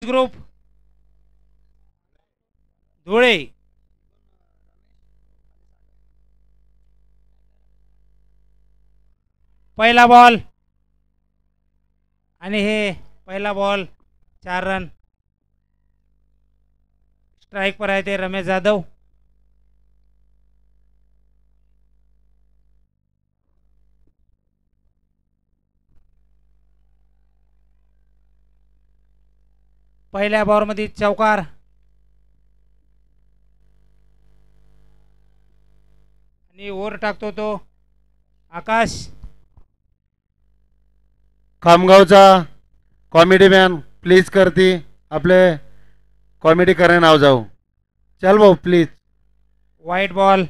Group Dhule पहिला ball आणि हे पहिला बॉल 4 रन स्ट्राइक पर आहे ते रमेश जाधव. पहिल्या बॉलमध्ये चौकार आणि ओव्हर टाकतो तो आकाश. खामगावचा कॉमेडी मॅन प्लीज करती आपले कॉमेडी करे नाव जाऊ. चल भाऊ प्लीज. वाईट बॉल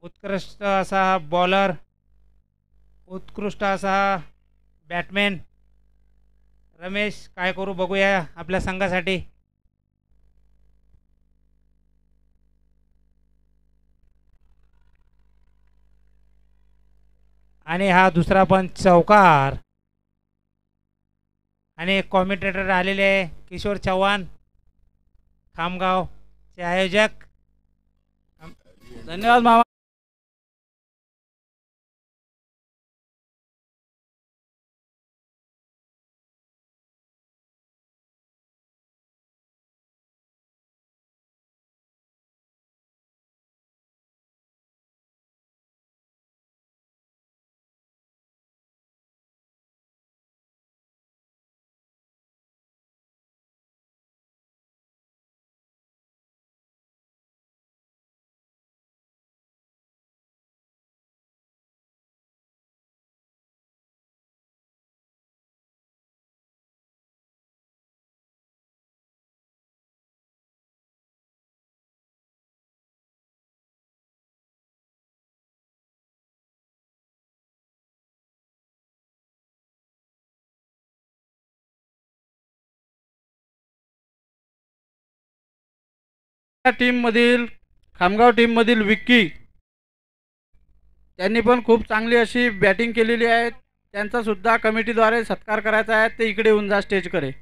उत्कृष्ट असा बॉलर उत्कृष्ट असा बॅटमॅन रमेश काय करू बघूया आपल्या संघासाठी. आणि हा दुसरा पण चौकार आणि कॉमेंटेटर आलेले आहे किशोर चव्हाण खामगावचे आयोजक. धन्यवाद मामा. टीममधील खामगाव टीममधील विक्की त्यांनी पण खूप चांगली अशी बॅटिंग केलेली आहे. त्यांचा सुद्धा कमिटीद्वारे सत्कार करायचा आहे. ते इकडे येऊन जा स्टेजकडे.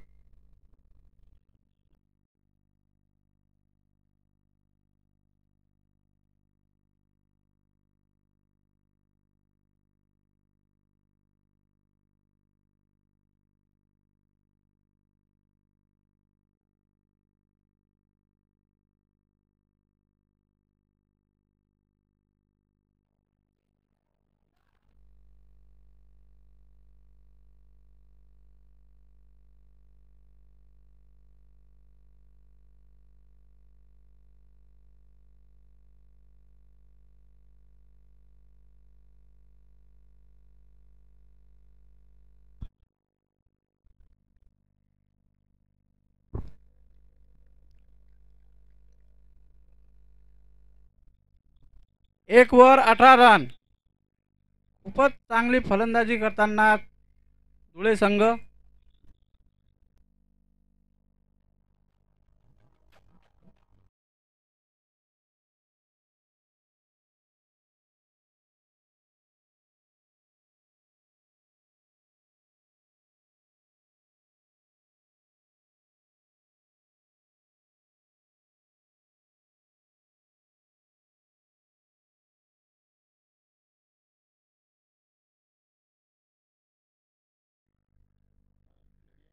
एक ओव्हर 18 रन. खूपच चांगली फलंदाजी करताना धुळे संघ.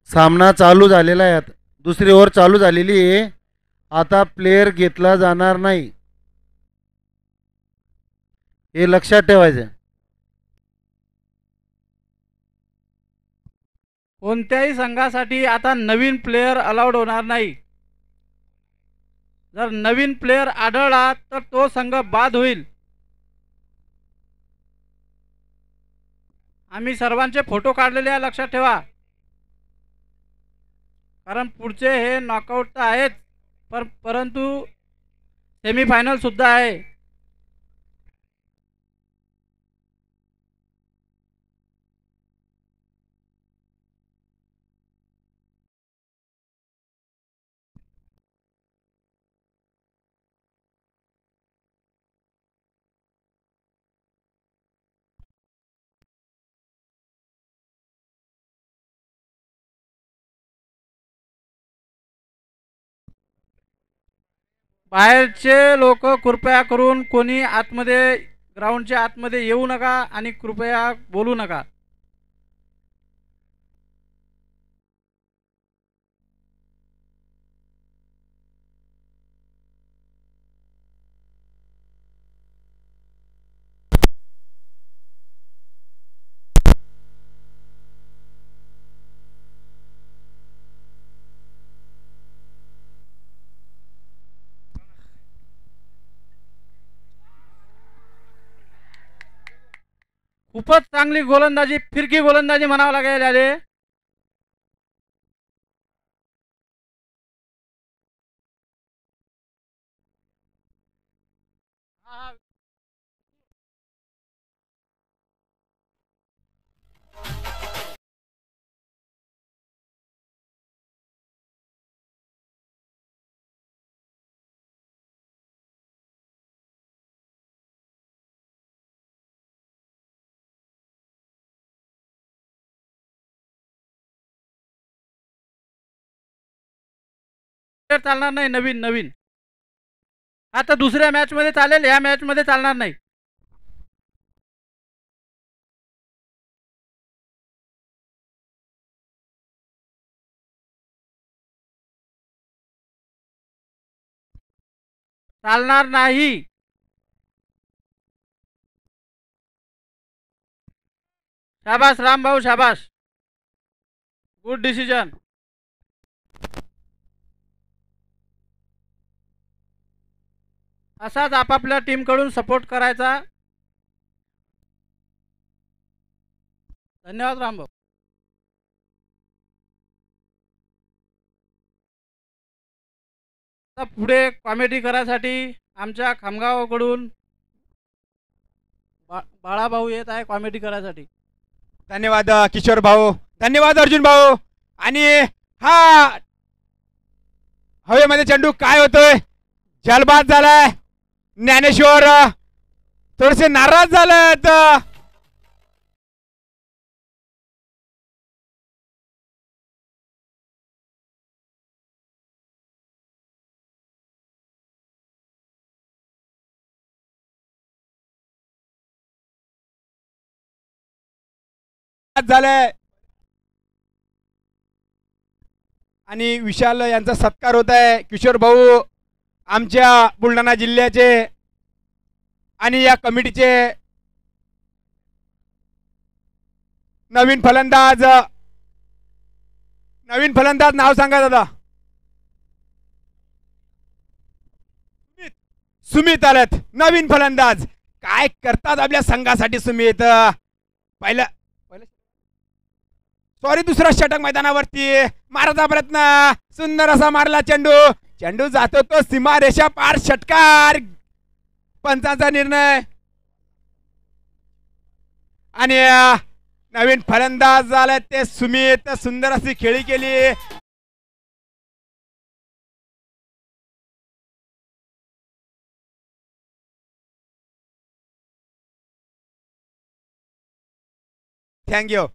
सामना चालू झालेला आहे. दुसरी ओव्हर चालू झालेली आहे. आता प्लेयर घेतला जाणार नाही हे लक्षात ठेवायचं. कोणत्याही संघासाठी आता नवीन प्लेयर अलाउड होणार नाही. जर नवीन प्लेयर आढळला तर तो संघ बाद होईल. आम्ही सर्वांचे फोटो काढलेले आहे लक्षात ठेवा. कारण पुढचे हे नॉकआउट तर आहेत परंतु सेमीफायनल सुद्धा आहे. बाहेरचे लोक कृपया करून कोणी आतमध्ये ग्राउंडच्या आतमध्ये येऊ नका आणि कृपया बोलू नका. खूपच चांगली गोलंदाजी, फिरकी गोलंदाजी म्हणावं लागेल याले. चालणार नाही. नवीन नवीन आता दुसऱ्या मॅच मध्ये चालेल, ह्या मॅच मध्ये चालणार नाही. चालणार नाही. शाबास रामभाऊ, शाबास. Good decision. असाच आपापल्या टीमकडून सपोर्ट करायचा. धन्यवाद रामभाऊ. आता पुढे कॉमेडी करायसाठी आमच्या खामगावकडून बाळाभाऊ येत आहे कॉमेडी करायसाठी. धन्यवाद किशोर भाऊ, धन्यवाद अर्जुन भाऊ. आणि हा हवेमध्ये चेंडू काय होतोय, जलबाद झालाय. ज्ञानेश्वर थोडेसे नाराज झालेत. झालंय आणि विशाल यांचा सत्कार होत आहे. किशोर भाऊ आमच्या बुलढाणा जिल्ह्याचे आणि या कमिटीचे नवीन फलंदाज नाव सांगा दादा. सुमित आलेत नवीन फलंदाज. काय करतात आपल्या संघासाठी सुमित. पहिलं सॉरी दुसरा षटक मैदानावरती मारायचा प्रयत्न, सुंदर असा मारला चेंडू. चेंडू जातो तो सीमा रेषा पार. षटकार. पंचांचा निर्णय. आणि नवीन फलंदाज झाले ते सुमित. सुंदर अशी खेळी केली. थँक्यू.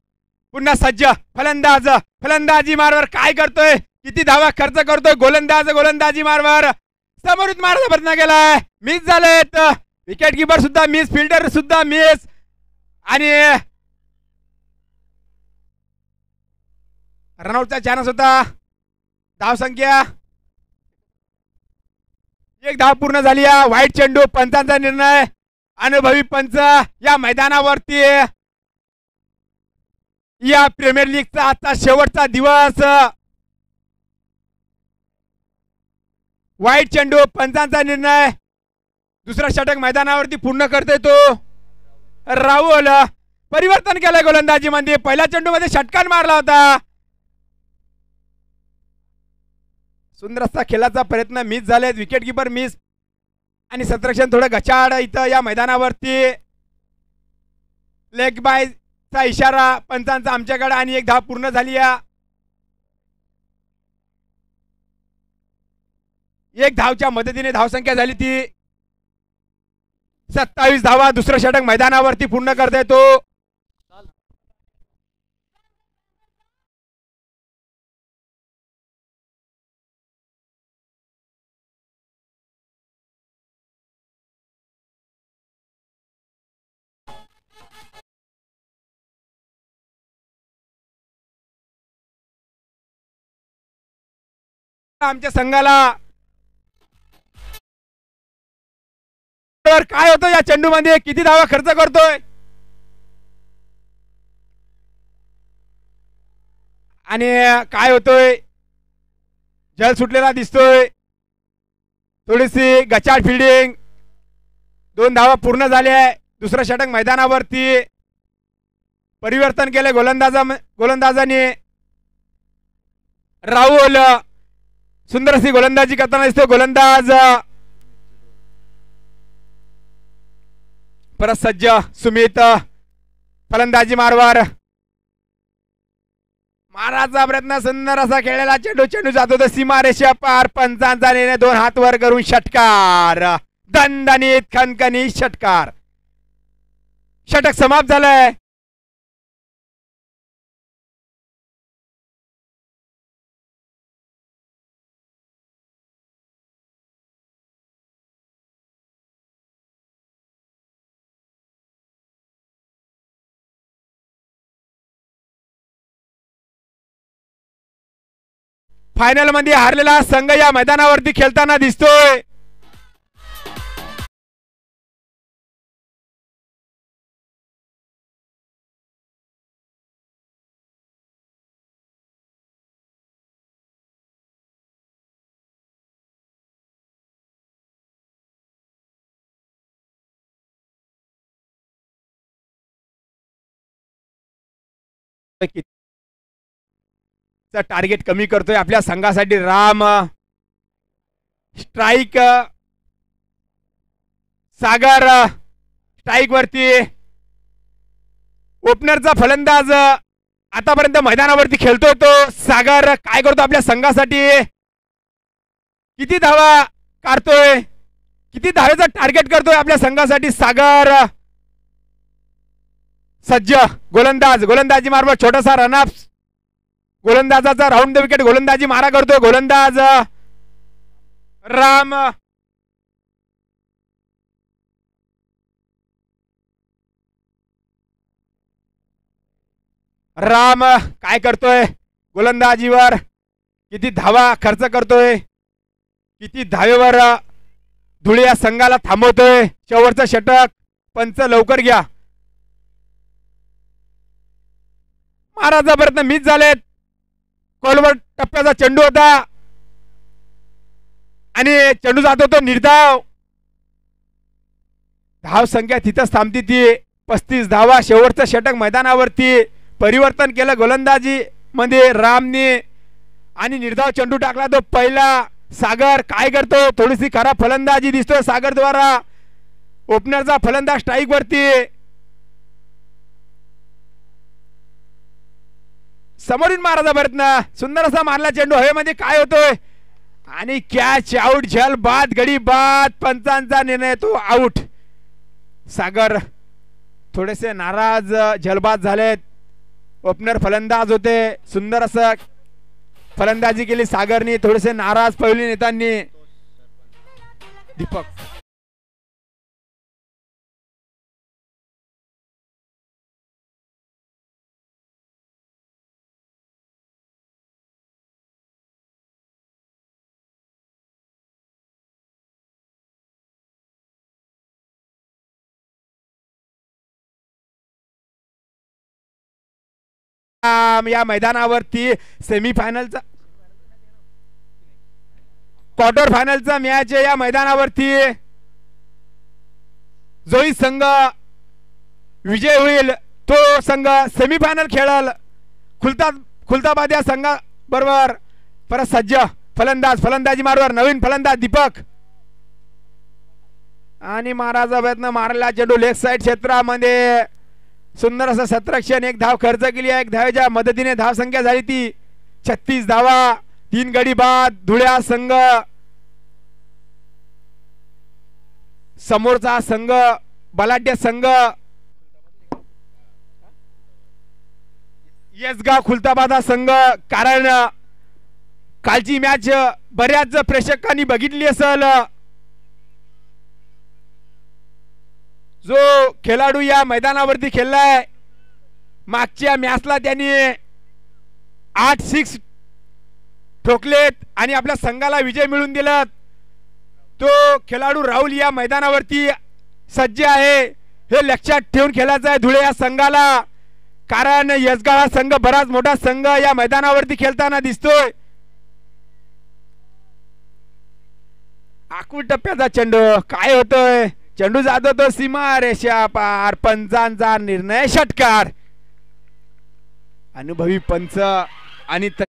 पुन्हा सज्ज फलंदाज. फलंदाजी मारवर काय करतोय, किती धावा खर्च करतोय. गोलंदाजी मारवर समोरून मारायचा प्रयत्न केलाय, मिस झालेत. विकेट किपर सुद्धा मिस, फिल्डर सुद्धा मिस. आणि रनआउटचा चान्स होता. धाव संख्या 1 धाव पूर्ण झाली. वाईट चेंडू. पंचांचा निर्णय. अनुभवी पंच या मैदानावरती. या प्रीमियर लीगचा आजचा शेवटचा दिवस. वाईट चेंडू. पंचांचा निर्णय. दुसरा षटक मैदानावरती पूर्ण करते तो राहुल. परिवर्तन केलंय गोलंदाजी मध्ये. पहिल्या चेंडू मध्ये षटकार मारला होता. सुंदर असा खेळाचा प्रयत्न मिस झालेत. विकेट किपर मिस आणि सत्रक्षण थोडं गचाड इथं या मैदानावरती. लेग बाय चा इशारा पंचांचा आमच्याकडे. आणि 1 धाव पूर्ण झाली. 1 धावच्या मदतीने धावसंख्या झाली ती 27 धावा. दुसरं षटक मैदानावरती पूर्ण करते तो आमच्या संघाला तर काय होतं या चेंडूमध्ये किती धावा खर्च करतोय आणि काय होतोय जल सुटलेला दिसतोय थोडीशी गचाळ फिल्डिंग 2 धावा पूर्ण झाल्या दुसरं षटक मैदानावरती परिवर्तन केले गोलंदाजाने राहुल सुंदर अशी गोलंदाजी करताना दिसतो गोलंदाज परत सज्ज सुमित फलंदाजी मारवर माराचा प्रयत्न सुंदर असा खेळलेला चेंडू जातो तो सीमारेषा पार पंचांचा निर्णय 2 हात वर करून षटकार दणदणीत खणखणीत षटकार षटक समाप्त झालंय फायनल मध्ये हारलेला संघ या मैदानावरती खेळताना दिसतोय टार्गेट कमी करतोय आपल्या संघासाठी राम स्ट्राइक सागर स्ट्राइक वरती ओपनरचा फलंदाज आतापर्यंत मैदानावरती खेळतोय तो सागर काय करतो आपल्या संघासाठी किती धावा काढतोय किती धावेचा टार्गेट करतोय आपल्या संघासाठी सागर सज्ज गोलंदाजी मार्फत छोटासा रनअप गोलंदाजाचा राऊंड द विकेट गोलंदाजी मारा करतोय गोलंदाज राम काय करतोय गोलंदाजीवर किती धावा खर्च करतोय किती धावेवर धुळे या संघाला थांबवतोय शेवटचं षटक पंच लवकर घ्या माराचा प्रयत्न मिस झालेत कॉलवर टप्प्याचा चेंडू होता आणि चेंडू जातो तो निर्धाव धाव संख्या तिथंच थांबती ती 35 धावा शेवटचं षटक मैदानावरती परिवर्तन केलं गोलंदाजी मध्ये रामने आणि निर्धाव चेंडू टाकला तो पहिला सागर काय करतो थोडीशी खराब फलंदाजी दिसतोय सागर द्वारा ओपनरचा फलंदाज स्ट्राइक वरती समोरून मारायचा प्रयत्न सुंदर असा मारला चेंडू हवेमध्ये काय होतोय आणि कॅच आउट झल बाद गडी बाद पंचांचा निर्णय तो आउट सागर थोडेसे नाराज झलबाद झालेत ओपनर फलंदाज होते सुंदर असं फलंदाजी केली सागरनी थोडेसे नाराज पहिली नेत्यांनी दीपक या मैदानावरती सेमीफायनलचा क्वार्टर फायनलचा मॅच या मैदानावरती जोही संघ विजय होईल तो संघ सेमीफायनल खेळल खुलताबाद या संघा बरोबर परत सज्ज फलंदाजी मारवर नवीन फलंदाज दीपक आणि माराचा प्रयत्न मारला चेंडू लेग साइड क्षेत्रामध्ये सुंदर असं 17 एक धाव खर्च केली एक धावेच्या मदतीने धाव संख्या झाली ती 36 धावा 3 गडी बाद धुळ्या संघ समोरचा संघ बलाढ्य संघ येसगाव खुलताबाद संघ कारण कालची मॅच बऱ्याच प्रेक्षकांनी बघितली असेल जो खेळाडू या मैदानावरती खेळलाय मागच्या मॅचला त्यांनी 8 6 ठोकलेत आणि आपल्या संघाला विजय मिळवून दिला. तो खेळाडू राहुल या मैदानावरती सज्ज आहे. हे लक्षात ठेवून खेळायचं आहे धुळे या संघाला, कारण यसगाव हा संघ बराच मोठा संघ या मैदानावरती खेळताना दिसतोय. आखूड टप्प्याचा चेंडू काय होतोय, चेंडू जात होतो सीमा रेषा पार, पंचांचा निर्णय षटकार. अनुभवी पंच आणि ती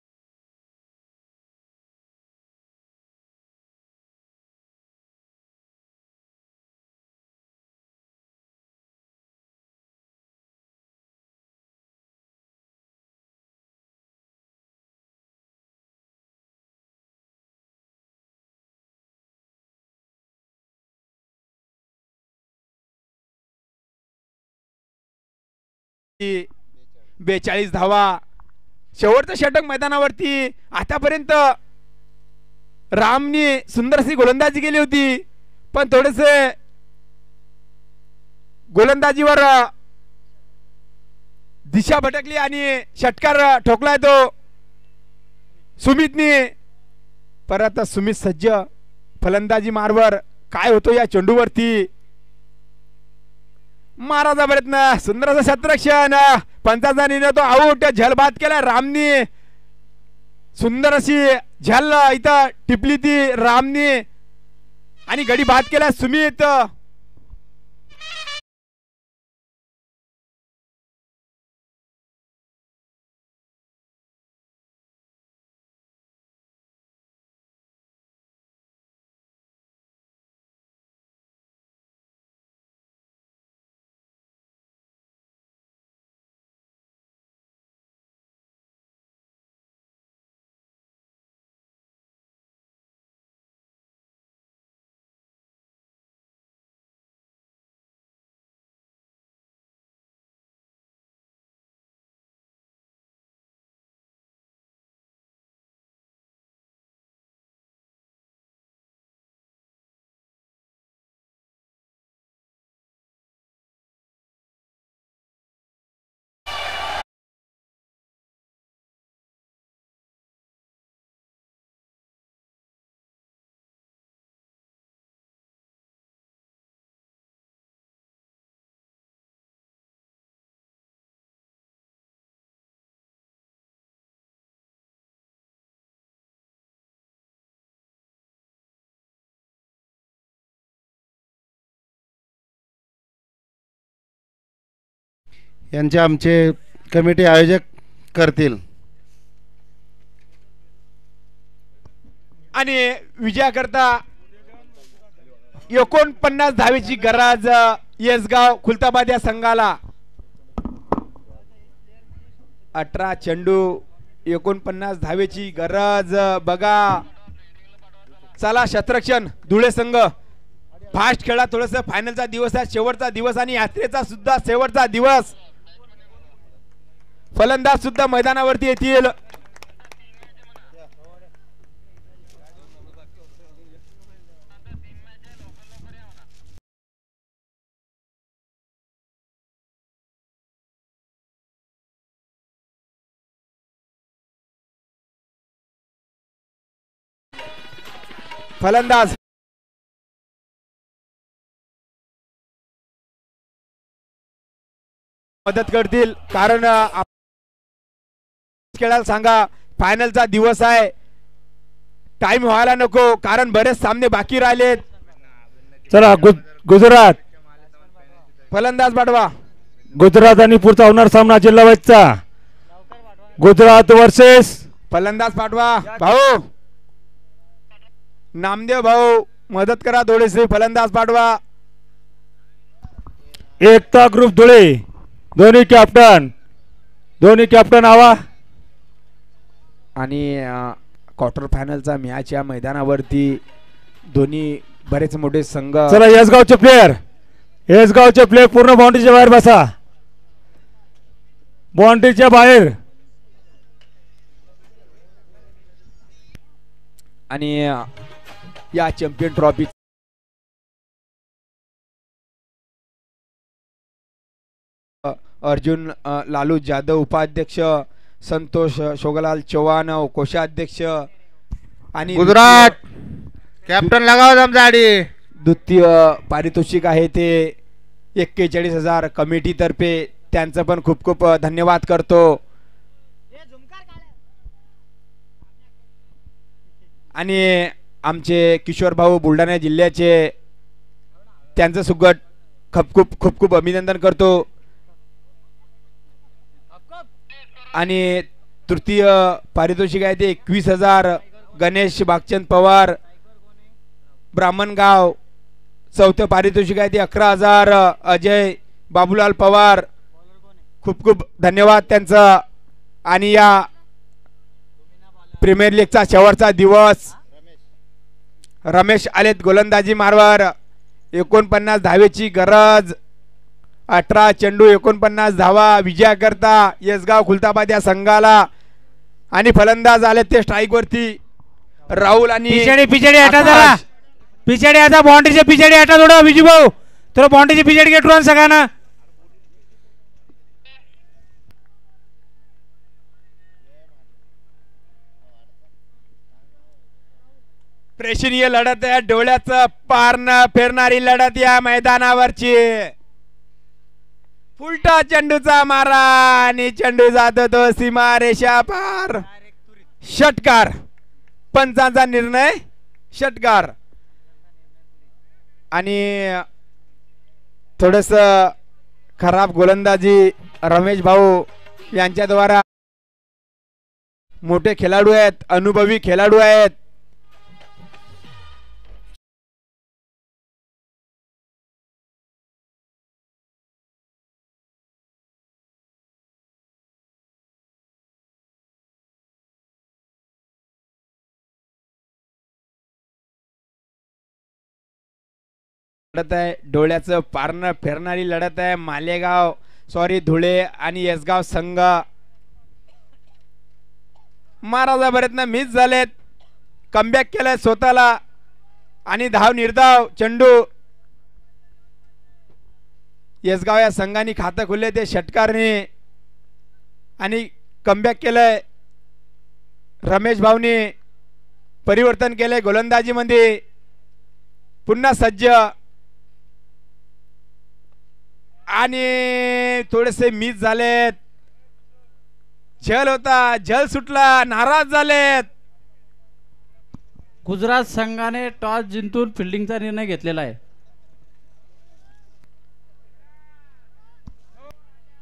42 धावा. शेवटचं षटक मैदानावरती. आतापर्यंत रामनी सुंदरशी गोलंदाजी केली होती, पण थोडेसे गोलंदाजीवर दिशा भटकली आणि षटकार ठोकलाय तो सुमितनी. परत सुमित सज्ज फलंदाजी मार्वर. काय होतो या चेंडूवरती, माराचा प्रयत्न, सुंदर असं क्षेत्ररक्षण, पंचाचा निर्णय तो आऊट. झल बाद केला रामनी, सुंदर अशी झल इथं टिपली ती रामनी आणि गडी बाद केला सुमित. यांचे आमचे कमिटी आयोजक करतील. आणि विजयाकरता 49 धावेची गरज यसगाव खुलताबाद या संघाला. 18 चेंडू 49 धावेची गरज. बघा चला क्षेत्ररक्षण धुळे संघ फास्ट खेळा. थोडस फायनलचा दिवस आहे, शेवटचा दिवस आणि यात्रेचा सुद्धा शेवटचा दिवस. फलंदाज सुद्धा मैदानावरती येतील. फलंदाज मदत करतील, कारण खेळायला सांगा. फायनलचा दिवस आहे, टाइम व्हायला नको, कारण बरेच सामने बाकी राहिलेत. चला गुजरात फलंदाज पाठवा. गुजरात आणि पुढचा होणार सामना जिल्हा वाईजचा. गुजरात वर्सेस फलंदाज पाठवा. भाऊ नामदेव भाऊ मदत करा थोडीशी. फलंदाज पाठवा. एकता ग्रुप धुळे. दोन्ही कॅप्टन आवा. आणि क्वार्टर फायनलचा मॅच या मैदानावरती दोन्ही बरेच मोठे संघ. चला यसगावचे प्लेयर पूर्ण बाउंड्रीच्या बाहेर बसा. बाउंड्रीच्या बाहेर. आणि या चॅम्पियन ट्रॉफी अर्जुन लालू जाधव उपाध्यक्ष, संतोष शोगलाल चव्हाण कोषाध्यक्ष, आणि गुजरात कॅप्टन लगाव जमजाडी. द्वितीय पारितोषिक आहे ते 41,000 कमिटीतर्फे. त्यांचं पण खूप खूप धन्यवाद करतो. आणि आमचे किशोर भाऊ बुलढाणा जिल्ह्याचे, त्यांचं सुगट खूप खूप अभिनंदन करतो. आणि तृतीय पारितोषिक आहे ते 21,000 गणेश भागचंद पवार ब्राह्मणगाव. चौथं पारितोषिक आहे ते 11,000 अजय बाबूलाल पवार. खूप खूप धन्यवाद त्यांचं. आणि या प्रीमियर लीगचा शेवटचा दिवस. रमेश आलेत गोलंदाजी मार्गावर. 49 धावेची गरज. 18 चेंडू 49 धावा विजयाकरता यसगाव खुलताबाद या संघाला. आणि फलंदाज आले ते स्ट्राईक वरती राहुल आणि पिछाड़ी हटा जरा, पिछाड़ी आता बाउंड्री से पिछाड़ी हटा थोड़ा विजू भाऊ, थोड़ा बाउंड्री से पिछाड़ी के टूरन सकाना. प्रेक्षणीय लढत आहे. डोळ्याचं पार न फेरणारी लढत या मैदानावरची. फुलटा चेंडूचा मारा आणि चेंडू जातो तो सीमा रेषा पार. षटकार. पंचांचा निर्णय षटकार. आणि थोडस खराब गोलंदाजी रमेश भाऊ यांच्या द्वारा. मोठे खेळाडू आहेत, अनुभवी खेळाडू आहेत. लढत आहे. डोळ्याचं पारणं फेरणारी लढत आहे. मालेगाव धुळे आणि यसगाव संघ. महाराजा प्रयत्न मिस झालेत. कमबॅक केलंय स्वतःला आणि धाव निर्धाव चेंडू. यसगाव या संघाने खातं खुलले ते षटकारने आणि कमबॅक केलंय. रमेश भाऊने परिवर्तन केलंय गोलंदाजी मध्ये. पुन्हा सज्ज आणि थोडेसे मिस झालेत. झल होता, झल सुटला, नाराज झालेत. गुजरात संघाने टॉस जिंकून फिल्डिंगचा निर्णय घेतलेला आहे.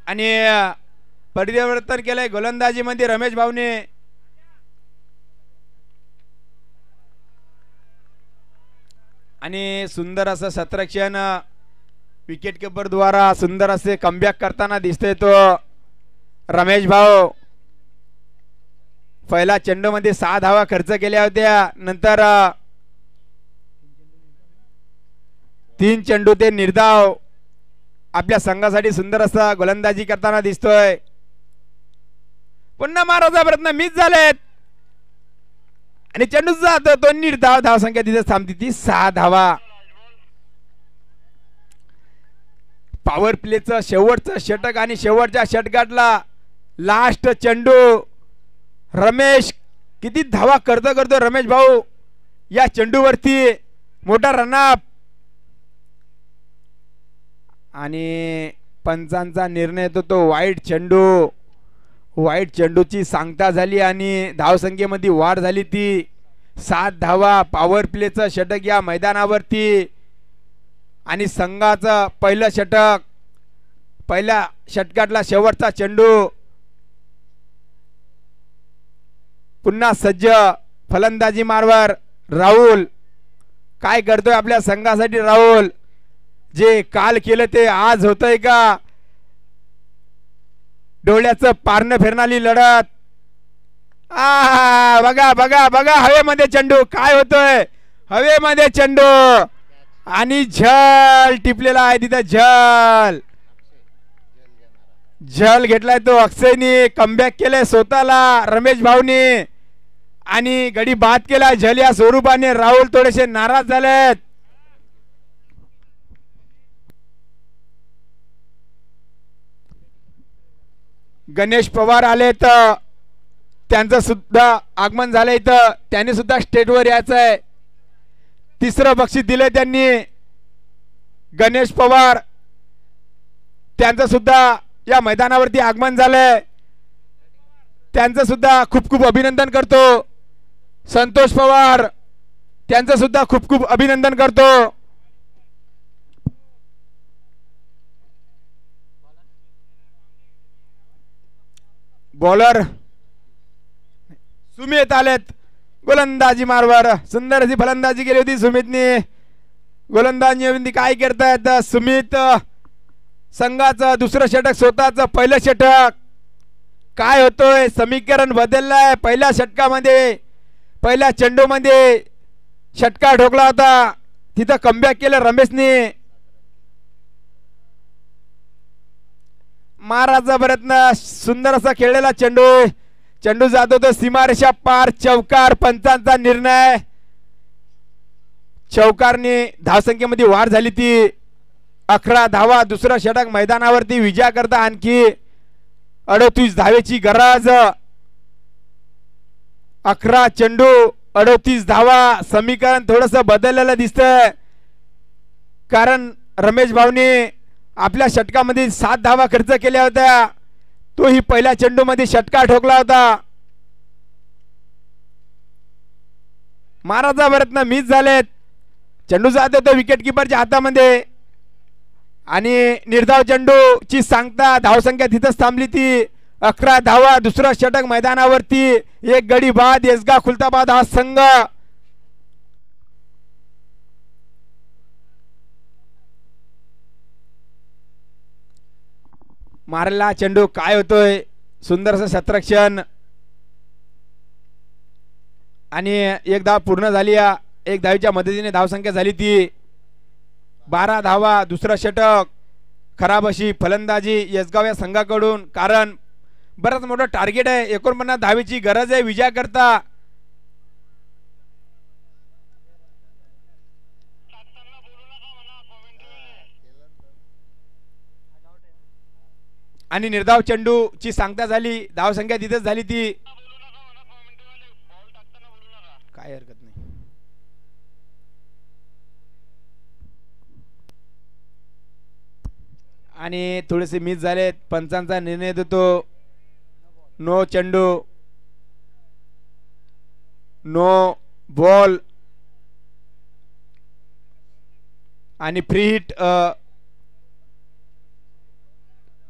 आणि परिवर्तन केलंय गोलंदाजी मध्ये रमेश भाऊने. आणि सुंदर असं सत्रक्षण विकेट कीपर द्वारा सुंदर असे कमबॅक करताना दिसतोय तो रमेश भाऊ. पहिला चेंडू मध्ये 6 धावा खर्च केल्या होत्या. नंतर 3 चेंडू ते निर्धाव आपल्या संघासाठी सुंदर असा गोलंदाजी करताना दिसतोय. पुन्हा माराचा प्रयत्न मिस झालेत आणि चेंडू जातो तो निर्धाव. धाव संख्या तिथे थांबती ती 6 धावा. पॉवर प्लेचं शेवटचं षटक आणि शेवटच्या षटकातला लास्ट चेंडू. रमेश किती धावा करतो रमेश भाऊ या चेंडूवरती. मोठा रनअप. आणि पंचांचा निर्णय येतो तो वाईट चेंडू. वाईट चेंडूची सांगता झाली आणि धावसंख्येमध्ये वाढ झाली ती 7 धावा. पॉवर प्लेचं षटक या मैदानावरती. आणि संघाचं पहिलं षटक. पहिल्या षटकातला शेवटचा चेंडू. पुन्हा सज्ज फलंदाजी मार्गावर राहुल. काय करतोय आपल्या संघासाठी राहुल. जे काल केलं ते आज होतंय का. डोळ्याचं पारणं फिरणारी लढत. बघा बघा बघा हवेमध्ये चेंडू. काय होतोय हवेमध्ये चेंडू. आणि झल टिपलेला आहे तिथं. झल घेतलाय तो अक्षयने. कमबॅक केलाय स्वतःला रमेश भाऊने आणि गडी बाद केला झल या स्वरूपाने. राहुल थोडेसे नाराज झालेत. गणेश पवार आलेत त्यांचं सुद्धा आगमन झालं इथं. त्यांनी सुद्धा स्टेजवर यायचं आहे. तिसरं बक्षीस दिलंय त्यांनी. गणेश पवार त्यांचं सुद्धा या मैदानावरती आगमन झालंय. त्यांचं सुद्धा खूप खूप अभिनंदन करतो. संतोष पवार त्यांचं सुद्धा खूप खूप अभिनंदन करतो. बॉलर सुमित आलेत गोलंदाजी मारवर. सुंदर अशी फलंदाजी केली होती सुमितने. गोलंदाजी काय करतायत सुमित. संघाचं दुसरं षटक, स्वतःचं पहिलं षटक. काय होतोय, समीकरण बदललंय. पहिल्या षटकामध्ये, पहिल्या चेंडूमध्ये षटका ठोकला होता, तिथं कमबॅक केलं रमेशने. महाराजा प्रयत्न, सुंदर असा खेळलेला चेंडू. चेंडू जात होता सीमारेषा पार. चौकार, पंचांचा निर्णय. चौकारने धावसंख्येमध्ये वाढ झाली ती 11 धावा. दुसरा षटक मैदानावरती विजया करता आणखी 38 धावेची गरज. 11 चेंडू 38 धावा. समीकरण थोडस बदललेलं दिसतंय, कारण रमेश भाऊने आपल्या षटकामध्ये 7 धावा खर्च केल्या होत्या. तोही पहिल्या चेंडू मध्ये षटका ठोकला होता. महाराजा प्रयत्न मिस झालेत. चेंडू जात होता विकेट किपरच्या हातामध्ये आणि निर्धाव चेंडूची सांगता धावसंख्या तिथंच थांबली ती 11 धावा. दुसरं षटक मैदानावरती. एक गडी बाद. येसगा खुलताबाद हा संघ मारला चेंडू. काय होतोय, सुंदर असं शतरक्षण आणि एक धाव पूर्ण झाली. एक धावीच्या मदतीने धावसंख्या झाली ती 12 धावा. दुसरं षटक. खराब अशी फलंदाजी येसगाव या संघाकडून, कारण बरंच मोठं टार्गेट आहे. 49 धावेची गरज आहे विजया करता. आणि निर्धाव चेंडूची सांगता झाली. धावसंख्या तिथेच झाली ती. काय हरकत नाही. आणि थोडेसे मिस झालेत. पंचांचा निर्णय देतो. नो चेंडू, नो बॉल आणि फ्री हिट.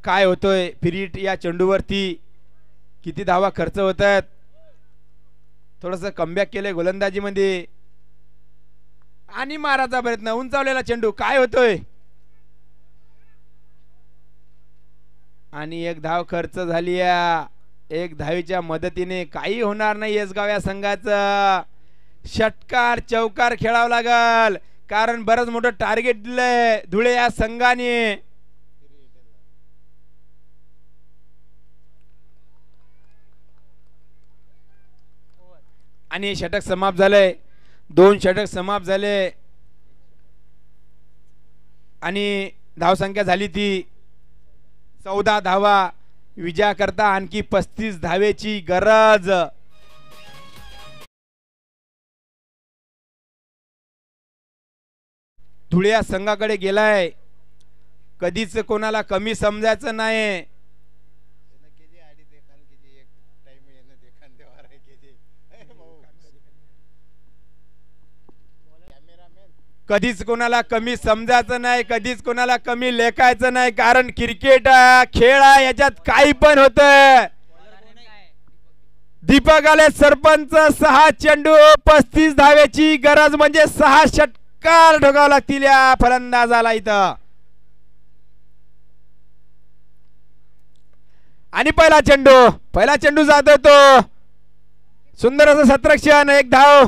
काय होतोय, फ्री हिट या चेंडूवरती किती धावा खर्च होत आहेत. थोडस कमबॅक केलंय गोलंदाजी मध्ये आणि माराचा प्रयत्न. उंचावलेला चेंडू. काय होतोय आणि एक धाव खर्च झाली. एक धावीच्या मदतीने काही होणार नाही येसगाव या संघाचं. षटकार चौकार खेळावं लागल, कारण बरंच मोठं टार्गेट दिलंय धुळे या संघाने. आणि षटक समाप्त झालंय. 2 षटक समाप्त झाले आणि धावसंख्या झाली ती 14 धावा. विजया करता आणखी 35 धावेची गरज. धुळे या संघाकडे गेलाय. कधीच कोणाला कमी समजायचं नाही. कधीच कोणाला कमी समजायचं नाही, कधीच कोणाला कमी लेखायचं नाही, कारण क्रिकेट खेळ याच्यात काही पण होतं. दीपक आले सरपंच. 6 चेंडू 35 धावेची गरज, म्हणजे 6 षटकार ठोकावं लागतील या फलंदाजाला इथं. आणि पहिला चेंडू जात होतो. सुंदर असं शतरक्षण. एक धाव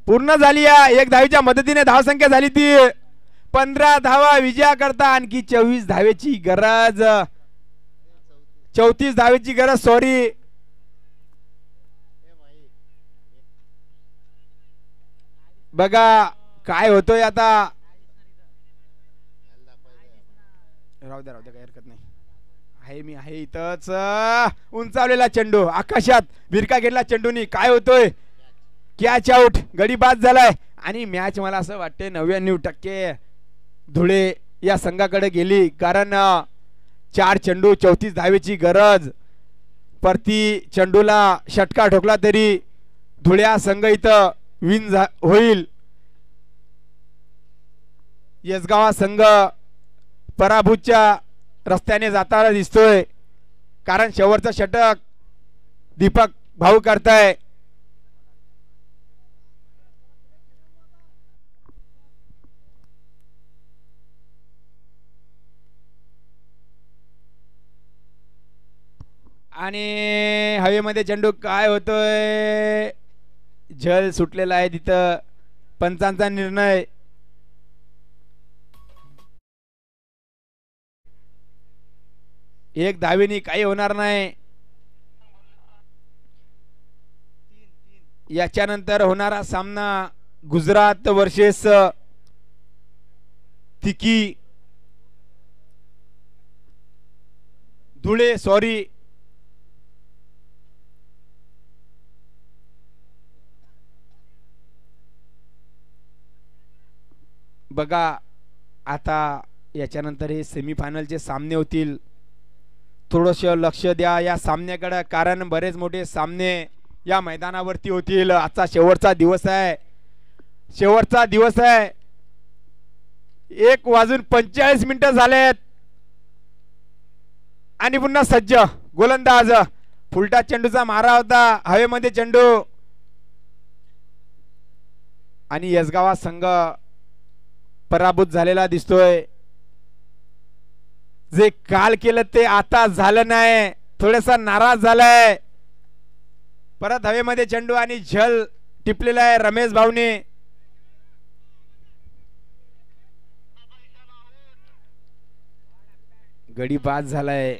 पूर्ण झाली. एक धावीच्या मदतीने धावसंख्या झाली ती 15 धावा. विजया करता आणखी 24 धावेची गरज. 34 धावेची गरज. सॉरी, बघा काय होतोय आता. राहू द्या काही हरकत नाही. मी आहे इथंच. उंचावलेला चेंडू आकाशात भिरका गेला चेंडूनी. काय होतोय? Catch out. गडी बाद झालाय आणि मॅच मला असं वाटते 99% धुळे या संघाकडे गेली. कारण 4 चेंडू 34 धावेची गरज. प्रति चेंडूला षटका ठोकला तरी धुळ्या संघ इथं विन होईल. यसगाव संघ पराभूतच्या रस्त्याने जाताना दिसतोय. कारण शेवटचं षटक दीपक भाऊ करताय. आणि हवेमध्ये चेंडू काय होतोय? झल सुटलेला आहे तिथं. पंचांचा निर्णय. एक धावेनी काही होणार नाही. याच्यानंतर होणारा सामना गुजरात वर्सेस तिकी धुळे. सॉरी, बघा आता याच्यानंतर हे सेमीफायनलचे सामने होतील. थोडंस लक्ष द्या या सामन्याकडे. कारण बरेच मोठे सामने या मैदानावरती होतील. आजचा शेवटचा दिवस आहे. 1:45 झालेत आणि पुन्हा सज्ज गोलंदाज. फुलटा चेंडूचा मारा होता. हवेमध्ये चेंडू आणि यसगावा संघ पराभूत झालेला दिसतोय. जे काल केलं ते आता झालं नाही. थोडासा नाराज झालाय. परत हवेमध्ये चेंडू आणि झल टिपलेला आहे रमेश भाऊने. गडी बाद झालाय.